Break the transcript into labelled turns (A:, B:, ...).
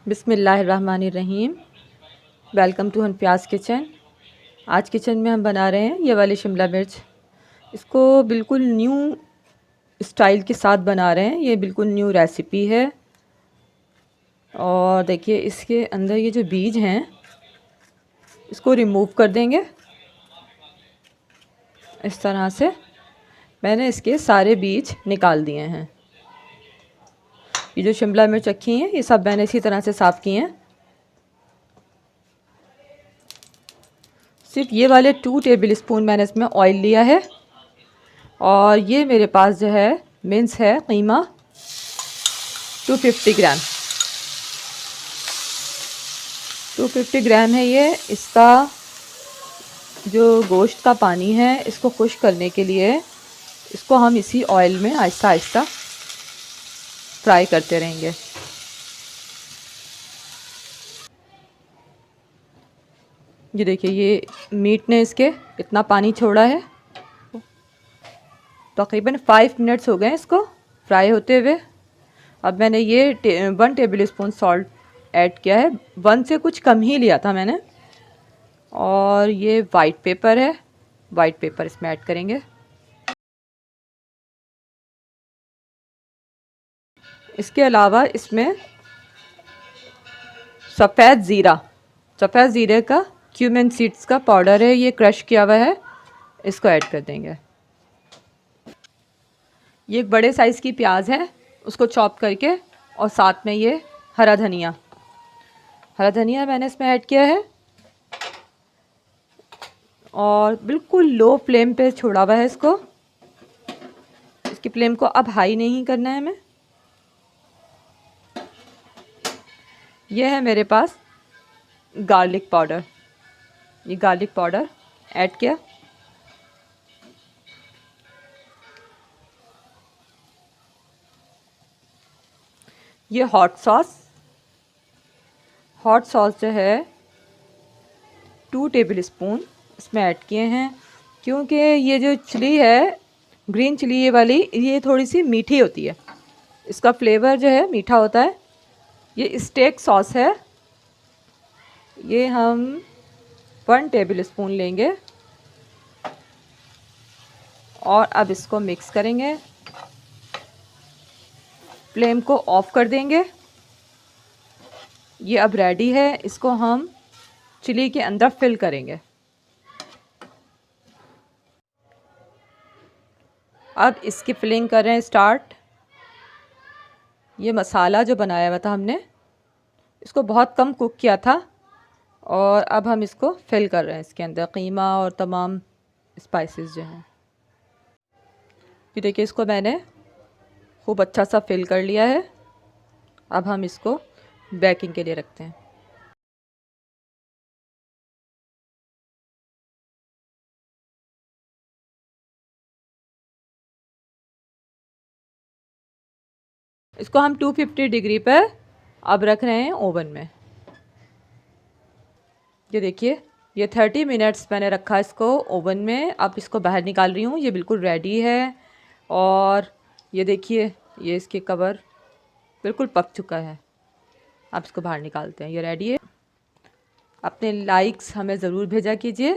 A: बिस्मिल्लाहिर्रहमानिर्रहीम। Welcome to Hanfiya's kitchen. आज kitchen में हम बना रहे हैं ये वाली शिमला मिर्च। इसको बिल्कुल न्यू स्टाइल के साथ बना रहे हैं, ये बिल्कुल न्यू रेसिपी है। और देखिए इसके अंदर ये जो बीज हैं इसको रिमूव कर देंगे। इस तरह से मैंने इसके सारे बीज निकाल दिए हैं। ये जो शिमला मिर्च रखी हैं ये सब मैंने इसी तरह से साफ़ किए हैं। सिर्फ ये वाले 2 टेबल स्पून मैंने इसमें ऑयल लिया है। और ये मेरे पास जो है मिन्स है कीमा 250 ग्राम। 250 ग्राम है ये। इसका जो गोश्त का पानी है इसको खुश करने के लिए इसको हम इसी ऑयल में आहिस्ता आहिस्ता फ्राई करते रहेंगे। ये देखिए ये मीट ने इसके इतना पानी छोड़ा है। तकरीबन 5 मिनट्स हो गए इसको फ्राई होते हुए। अब मैंने ये 1 टेबल स्पून सॉल्ट ऐड किया है। 1 से कुछ कम ही लिया था मैंने। और ये वाइट पेपर है, वाइट पेपर इसमें ऐड करेंगे। इसके अलावा इसमें सफ़ेद ज़ीरे का क्यूमिन सीड्स का पाउडर है, ये क्रश किया हुआ है, इसको ऐड कर देंगे। ये एक बड़े साइज़ की प्याज है, उसको चॉप करके, और साथ में ये हरा धनिया मैंने इसमें ऐड किया है। और बिल्कुल लो फ्लेम पे छोड़ा हुआ है इसको। इसकी फ्लेम को अब हाई नहीं करना है हमें। यह है मेरे पास गार्लिक पाउडर, ये गार्लिक पाउडर ऐड किया। ये हॉट सॉस जो है 2 टेबल स्पून इसमें ऐड किए हैं। क्योंकि ये जो चिली है, ग्रीन चिली ये वाली, ये थोड़ी सी मीठी होती है, इसका फ्लेवर जो है मीठा होता है। ये स्टेक सॉस है, ये हम 1 टेबल स्पून लेंगे और अब इसको मिक्स करेंगे। फ्लेम को ऑफ कर देंगे। ये अब रेडी है, इसको हम चिली के अंदर फिल करेंगे। अब इसकी फिलिंग कर रहे हैं स्टार्ट। ये मसाला जो बनाया हुआ था हमने, इसको बहुत कम कुक किया था और अब हम इसको फिल कर रहे हैं इसके अंदर, कीमा और तमाम स्पाइसेस जो हैं। ये देखिए इसको मैंने खूब अच्छा सा फिल कर लिया है। अब हम इसको बेकिंग के लिए रखते हैं। इसको हम 250 डिग्री पर अब रख रहे हैं ओवन में। ये देखिए ये 30 मिनट्स मैंने रखा इसको ओवन में। अब इसको बाहर निकाल रही हूँ, ये बिल्कुल रेडी है। और ये देखिए ये इसके कवर बिल्कुल पक चुका है। अब इसको बाहर निकालते हैं, ये रेडी है। अपने लाइक्स हमें ज़रूर भेजा कीजिए।